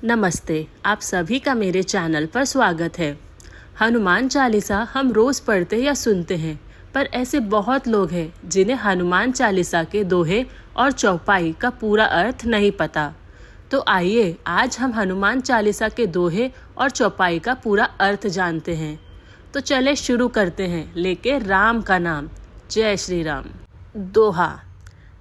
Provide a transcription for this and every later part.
नमस्ते, आप सभी का मेरे चैनल पर स्वागत है। हनुमान चालीसा हम रोज़ पढ़ते या सुनते हैं, पर ऐसे बहुत लोग हैं जिन्हें हनुमान चालीसा के दोहे और चौपाई का पूरा अर्थ नहीं पता। तो आइए आज हम हनुमान चालीसा के दोहे और चौपाई का पूरा अर्थ जानते हैं। तो चले शुरू करते हैं लेके राम का नाम। जय श्री राम। दोहा।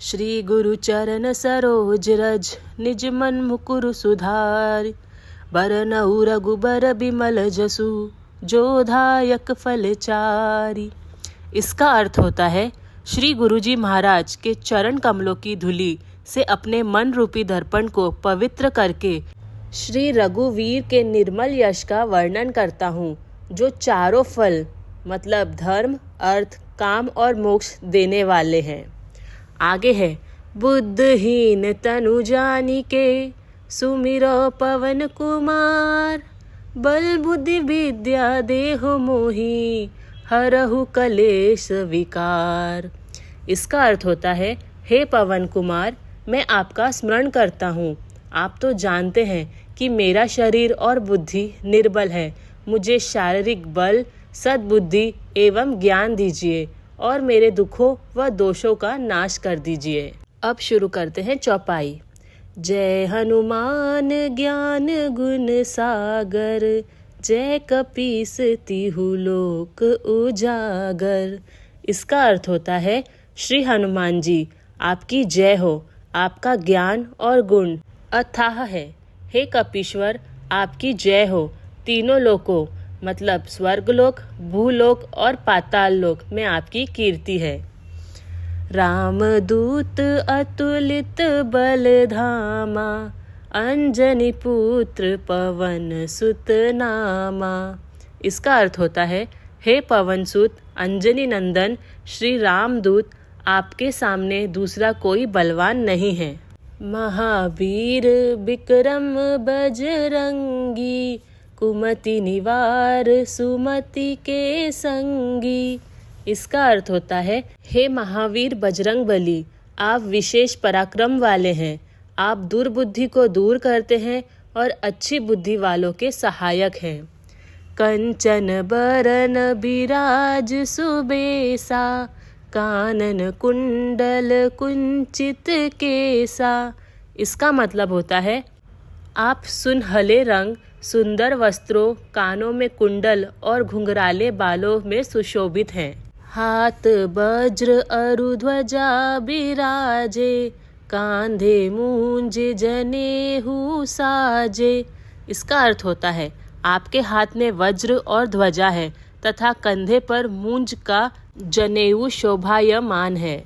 श्री गुरु चरण सरोज रज, निज मन मुकुरु सुधार। बरनउँ रघुबर बिमल जसु, जो दायक फल चारि। इसका अर्थ होता है, श्री गुरुजी महाराज के चरण कमलों की धूलि से अपने मन रूपी दर्पण को पवित्र करके श्री रघुवीर के निर्मल यश का वर्णन करता हूँ, जो चारों फल मतलब धर्म, अर्थ, काम और मोक्ष देने वाले हैं। आगे है, बुद्धहीन तनु जानिके, सुमिरो पवन कुमार। बल बुद्धि विद्या देहु मोहि, हरहु कलेश विकार। इसका अर्थ होता है, हे पवन कुमार, मैं आपका स्मरण करता हूँ। आप तो जानते हैं कि मेरा शरीर और बुद्धि निर्बल है। मुझे शारीरिक बल, सद्बुद्धि एवं ज्ञान दीजिए और मेरे दुखों व दोषों का नाश कर दीजिए। अब शुरू करते हैं चौपाई। जय हनुमान ज्ञान गुण सागर, जय कपीस तिहु लोक उजागर। इसका अर्थ होता है, श्री हनुमान जी आपकी जय हो। आपका ज्ञान और गुण अथाह है। हे कपीश्वर आपकी जय हो। तीनों लोकों मतलब स्वर्गलोक, भूलोक और पाताल लोक में आपकी कीर्ति है। रामदूत अतुलित बल धामा, अंजनी पुत्र पवन सुत नामा। इसका अर्थ होता है, हे पवन सुत अंजनी नंदन श्री रामदूत, आपके सामने दूसरा कोई बलवान नहीं है। महावीर विक्रम बजरंगी, कुमति निवार सुमति के संगी। इसका अर्थ होता है, हे महावीर बजरंग बली, आप विशेष पराक्रम वाले हैं। आप दुर्बुद्धि को दूर करते हैं और अच्छी बुद्धि वालों के सहायक हैं। कंचन बरन बिराज सुबेसा, कानन कुंडल कुंचित केसा। इसका मतलब होता है, आप सुनहले रंग, सुंदर वस्त्रों, कानों में कुंडल और घुंघराले बालों में सुशोभित हैं। हाथ वज्र अरु ध्वजा बिराजे, कांधे मूंज जनेहु साजे। इसका अर्थ होता है, आपके हाथ में वज्र और ध्वजा है तथा कंधे पर मूंज का जनेऊ शोभायमान है।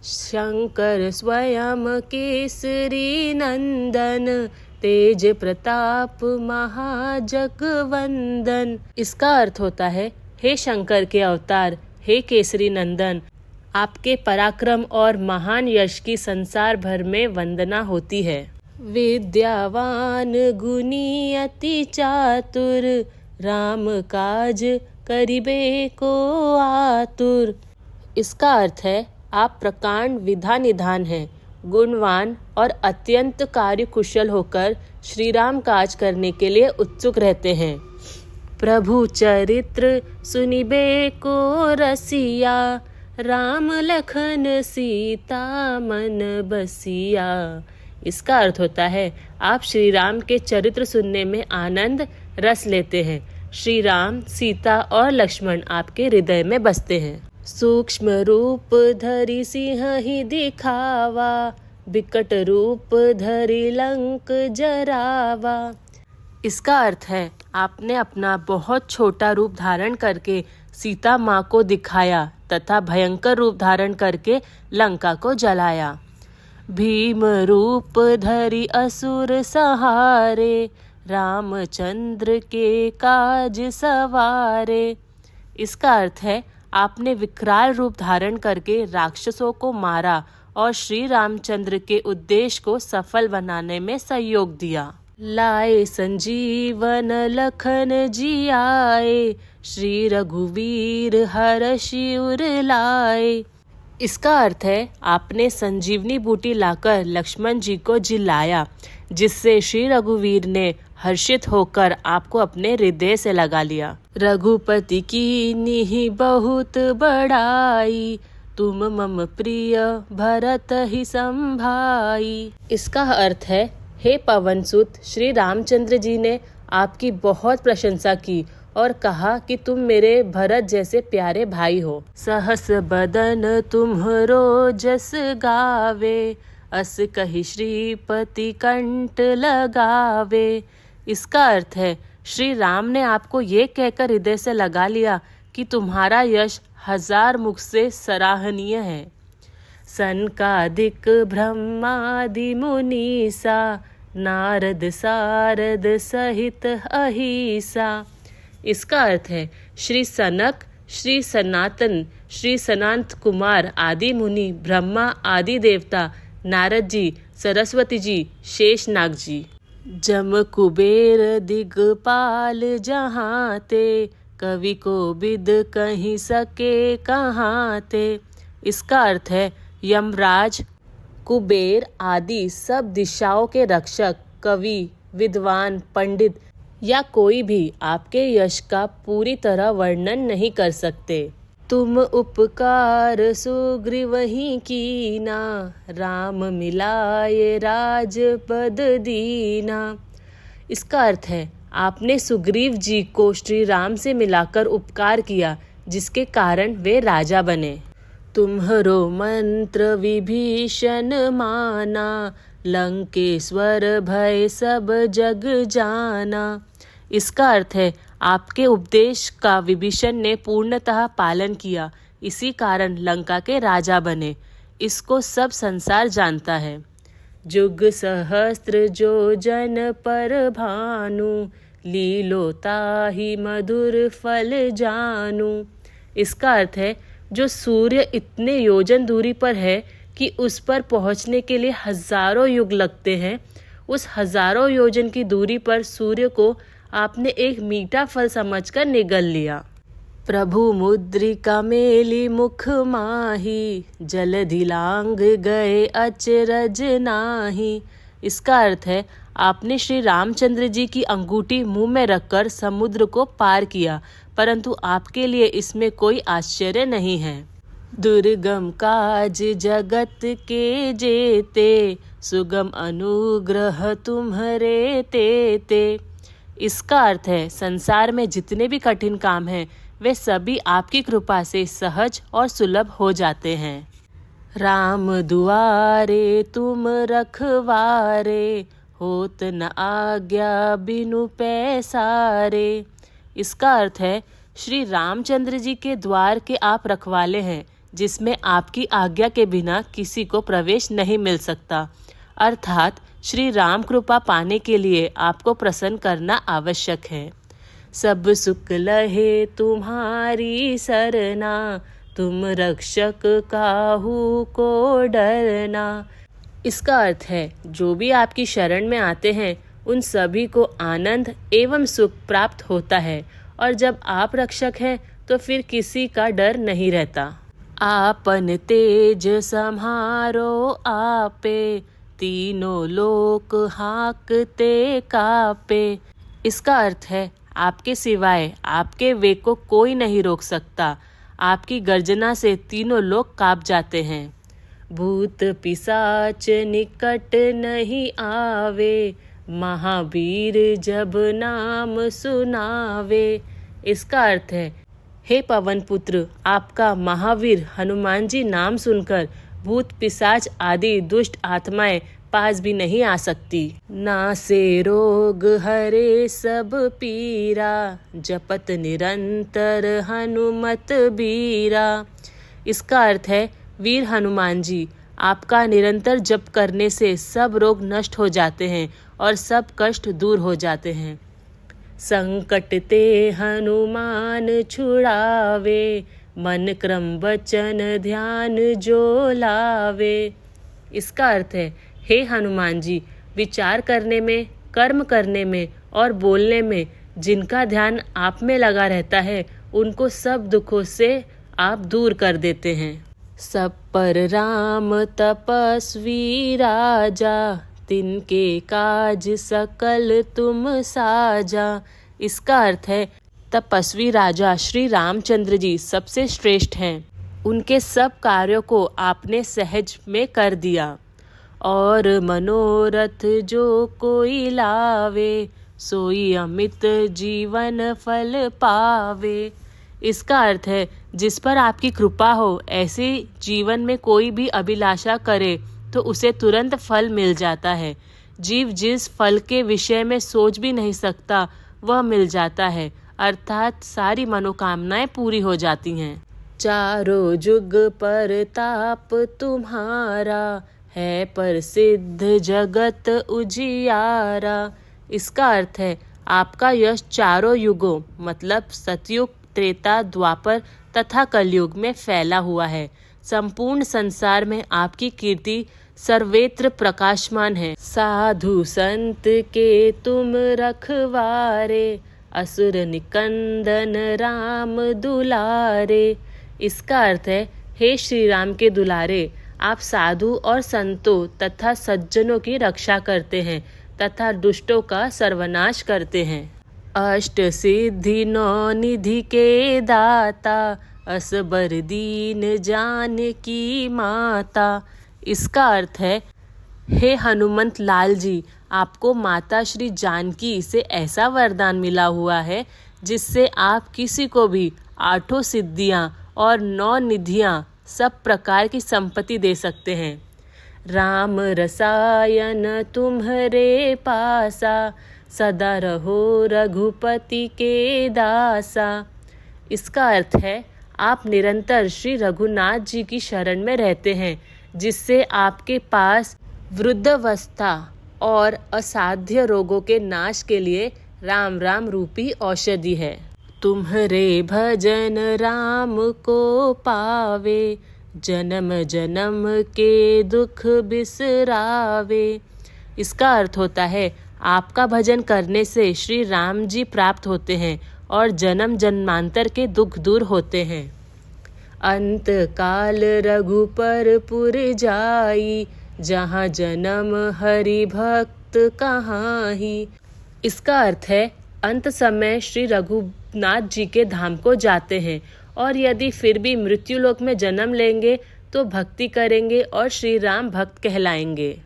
शंकर स्वयं केसरी नंदन, तेज प्रताप महाजगवंदन। इसका अर्थ होता है, हे शंकर के अवतार, हे केसरी नंदन, आपके पराक्रम और महान यश की संसार भर में वंदना होती है। विद्यावान गुणी अति चातुर, राम काज करिबे को आतुर। इसका अर्थ है, आप प्रकांड विधा निधान हैं, गुणवान और अत्यंत कार्य कुशल होकर श्री राम काज करने के लिए उत्सुक रहते हैं। प्रभु चरित्र सुनिबे को रसिया, राम लखन सीता मन बसिया। इसका अर्थ होता है, आप श्री राम के चरित्र सुनने में आनंद रस लेते हैं। श्री राम, सीता और लक्ष्मण आपके हृदय में बसते हैं। सूक्ष्म रूप धरि सिंह ही दिखावा, विकट रूप धरि लंक जरावा। इसका अर्थ है, आपने अपना बहुत छोटा रूप धारण करके सीता माँ को दिखाया तथा भयंकर रूप धारण करके लंका को जलाया। भीम रूप धरि असुर सहारे, रामचंद्र के काज सवारे। इसका अर्थ है, आपने विकराल रूप धारण करके राक्षसों को मारा और श्री रामचंद्र के उद्देश्य को सफल बनाने में सहयोग दिया। लाए संजीवन लखन जियाए, श्री रघुवीर हरषि उर लाए। इसका अर्थ है आपने संजीवनी बूटी लाकर लक्ष्मण जी को जिलाया, जिससे श्री रघुवीर ने हर्षित होकर आपको अपने हृदय से लगा लिया। रघुपति की निहि बहुत बड़ाई, तुम मम प्रिय भरत ही संभाई। इसका अर्थ है, हे पवनसुत, श्री रामचंद्र जी ने आपकी बहुत प्रशंसा की और कहा कि तुम मेरे भरत जैसे प्यारे भाई हो। सहस बदन तुम्हरो जस गावे, अस कहि श्रीपति कंठ लगावे। इसका अर्थ है, श्री राम ने आपको ये कहकर हृदय से लगा लिया कि तुम्हारा यश 1000 मुख से सराहनीय है। सनकादिक ब्रह्मादि मुनीसा, नारद सारद सहित अहिसा। इसका अर्थ है, श्री सनक, श्री सनातन, श्री सनंत कुमार आदि मुनि, ब्रह्मा आदि देवता, नारद जी, सरस्वती जी, शेषनाग जी, जम कुबेर दिगपाल जहाँ ते, कवि को बिद कहीं सके कहाँ ते। इसका अर्थ है, यमराज, कुबेर आदि सब दिशाओं के रक्षक, कवि, विद्वान, पंडित या कोई भी आपके यश का पूरी तरह वर्णन नहीं कर सकते। तुम उपकार सुग्रीवहि कीना, राम मिलाए राजपद दीना। इसका अर्थ है, आपने सुग्रीव जी को श्री राम से मिलाकर उपकार किया, जिसके कारण वे राजा बने। तुम्हरो मंत्र विभीषण माना, लंकेश्वर भय सब जग जाना। इसका अर्थ है, आपके उपदेश का विभीषण ने पूर्णतः पालन किया, इसी कारण लंका के राजा बने। इसको सब संसार जानता है। जुग सहस्त्र जो जन पर भानु, लीलो ताहि मधुर फल जानू। इसका अर्थ है, जो सूर्य इतने योजन दूरी पर है कि उस पर पहुंचने के लिए हजारों युग लगते हैं, उस हजारों योजन की दूरी पर सूर्य को आपने एक मीठा फल समझकर निगल लिया। प्रभु मुद्रिका मेली मुख माही, जलधि लांग गए अचरज नाही। इसका अर्थ है, आपने श्री रामचंद्र जी की अंगूठी मुंह में रखकर समुद्र को पार किया, परंतु आपके लिए इसमें कोई आश्चर्य नहीं है। दुर्गम काज जगत के जेते, सुगम अनुग्रह तुम्हरे तेते। इसका अर्थ है, संसार में जितने भी कठिन काम हैं, वे सभी आपकी कृपा से सहज और सुलभ हो जाते हैं। राम दुआरे तुम रखवारे, होत न आज्ञा बिनु पैसारे। इसका अर्थ है, श्री रामचंद्र जी के द्वार के आप रखवाले हैं, जिसमें आपकी आज्ञा के बिना किसी को प्रवेश नहीं मिल सकता। अर्थात श्री राम कृपा पाने के लिए आपको प्रसन्न करना आवश्यक है। सब सुख लहे तुम्हारी सरना, तुम रक्षक काहू को डरना। इसका अर्थ है, जो भी आपकी शरण में आते हैं, उन सभी को आनंद एवं सुख प्राप्त होता है, और जब आप रक्षक हैं तो फिर किसी का डर नहीं रहता। आपन तेज सम्हारो आपे, तीनों लोक हाँकते कापे। इसका अर्थ है, आपके सिवाय आपके वेग को कोई नहीं रोक सकता। आपकी गर्जना से तीनों लोग कांप जाते हैं। भूत पिशाच निकट नहीं आवे, महावीर जब नाम सुनावे। इसका अर्थ है, हे पवन पुत्र, आपका महावीर हनुमान जी नाम सुनकर भूत पिशाच आदि दुष्ट आत्माएं पास भी नहीं आ सकती। नासे रोग हरे सब पीरा, जपत निरंतर हनुमत बीरा। इसका अर्थ है, वीर हनुमान जी, आपका निरंतर जप करने से सब रोग नष्ट हो जाते हैं और सब कष्ट दूर हो जाते हैं। संकट ते हनुमान छुड़ावे, मन क्रम वचन ध्यान जो लावे। इसका अर्थ है, हे हनुमान जी, विचार करने में, कर्म करने में और बोलने में जिनका ध्यान आप में लगा रहता है, उनको सब दुखों से आप दूर कर देते हैं। सब पर राम तपस्वी राजा, तिनके काज सकल तुम साजा। इसका अर्थ है तपस्वी राजा श्री रामचंद्र जी सबसे श्रेष्ठ हैं। उनके सब कार्यों को आपने सहज में कर दिया। और मनोरथ जो कोई लावे, सोई अमित जीवन फल पावे। इसका अर्थ है जिस पर आपकी कृपा हो, ऐसे जीवन में कोई भी अभिलाषा करे तो उसे तुरंत फल मिल जाता है। जीव जिस फल के विषय में सोच भी नहीं सकता वह मिल जाता है, अर्थात सारी मनोकामनाएं पूरी हो जाती हैं। चारों जुग पर ताप तुम्हारा, है प्रसिद्ध जगत उजियारा। इसका अर्थ है आपका यश चारों युगों मतलब सतयुग, त्रेता, द्वापर तथा कलयुग में फैला हुआ है। संपूर्ण संसार में आपकी कीर्ति सर्वत्र प्रकाशमान है। साधु संत के तुम रखवारे, असुर निकंदन राम दुलारे। इसका अर्थ है हे श्री राम के दुलारे, आप साधु और संतों तथा सज्जनों की रक्षा करते हैं तथा दुष्टों का सर्वनाश करते हैं। अष्ट सिद्धि नौ निधि के दाता, असबर दीन जानकी माता। इसका अर्थ है हे हनुमंत लाल जी, आपको माता श्री जानकी से ऐसा वरदान मिला हुआ है जिससे आप किसी को भी आठों सिद्धियां और 9 निधियां सब प्रकार की संपत्ति दे सकते हैं। राम रसायन तुम्हारे पासा, सदा रहो रघुपति के दासा। इसका अर्थ है आप निरंतर श्री रघुनाथ जी की शरण में रहते हैं, जिससे आपके पास वृद्धावस्था और असाध्य रोगों के नाश के लिए राम राम रूपी औषधि है। तुम्हारे भजन राम को पावे, जन्म जन्म के दुख बिसरावे। इसका अर्थ होता है आपका भजन करने से श्री राम जी प्राप्त होते हैं और जन्म जन्मांतर के दुख दूर होते हैं। अंत काल रघुपर पुर जाई, जहाँ जन्म हरि भक्त कहाँ ही। इसका अर्थ है अंत समय श्री रघुनाथ जी के धाम को जाते हैं और यदि फिर भी मृत्युलोक में जन्म लेंगे तो भक्ति करेंगे और श्री राम भक्त कहलाएंगे।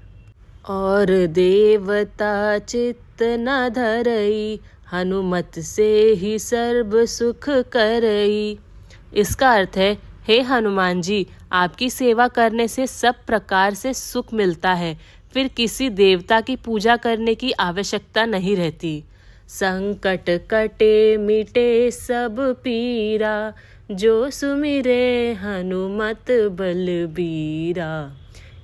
और देवता चित्त न धरई, हनुमत से ही सर्व सुख करई। इसका अर्थ है हे हनुमान जी, आपकी सेवा करने से सब प्रकार से सुख मिलता है, फिर किसी देवता की पूजा करने की आवश्यकता नहीं रहती। संकट कटे मिटे सब पीरा, जो सुमिरे हनुमत बलबीरा।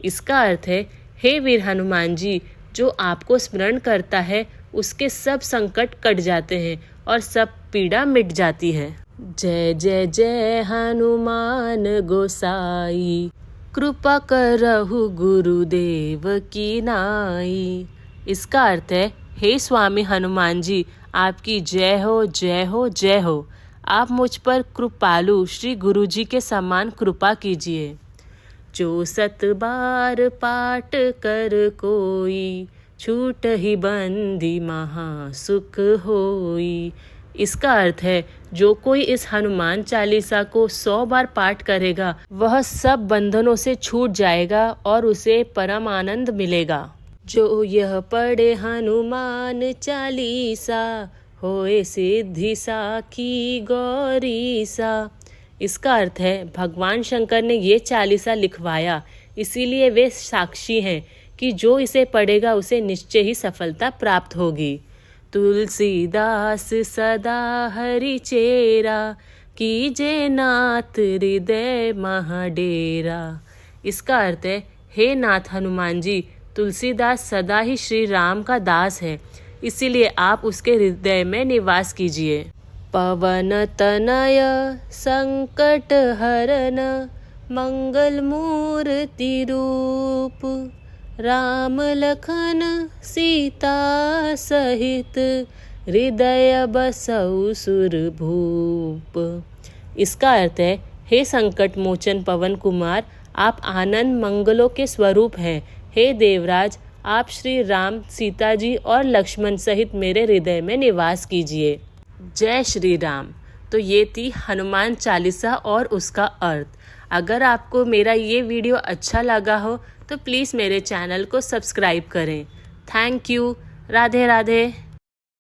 इसका अर्थ है हे वीर हनुमान जी, जो आपको स्मरण करता है उसके सब संकट कट जाते हैं और सब पीड़ा मिट जाती है। जय जय जय हनुमान गोसाई, कृपा करहु गुरुदेव की नाई। इसका अर्थ है हे स्वामी हनुमान जी, आपकी जय हो जय हो जय हो। आप मुझ पर कृपालु श्री गुरु जी के समान कृपा कीजिए। जो 7 बार पाठ कर कोई, छूट ही बंदी महासुख होई। इसका अर्थ है जो कोई इस हनुमान चालीसा को 100 बार पाठ करेगा वह सब बंधनों से छूट जाएगा और उसे परम आनंद मिलेगा। जो यह पढ़े हनुमान चालीसा, होए सिद्धि साखी गौरीसा। इसका अर्थ है भगवान शंकर ने ये चालीसा लिखवाया, इसीलिए वे साक्षी हैं कि जो इसे पढ़ेगा उसे निश्चय ही सफलता प्राप्त होगी। तुलसीदास सदा हरि चेरा, कीजे नाथ हृदय महाडेरा। इसका अर्थ है हे नाथ हनुमान जी, तुलसीदास सदा ही श्री राम का दास है, इसीलिए आप उसके हृदय में निवास कीजिए। पवन तनय संकट हरन, मंगल मूर्ति रूप, राम लखन सीता सहित, हृदय बसउ सुर भूप। इसका अर्थ है हे संकट मोचन पवन कुमार, आप आनंद मंगलों के स्वरूप हैं। हे देवराज, आप श्री राम, सीता जी और लक्ष्मण सहित मेरे हृदय में निवास कीजिए। जय श्री राम। तो ये थी हनुमान चालीसा और उसका अर्थ। अगर आपको मेरा ये वीडियो अच्छा लगा हो तो प्लीज़ मेरे चैनल को सब्सक्राइब करें। Thank you. राधे राधे।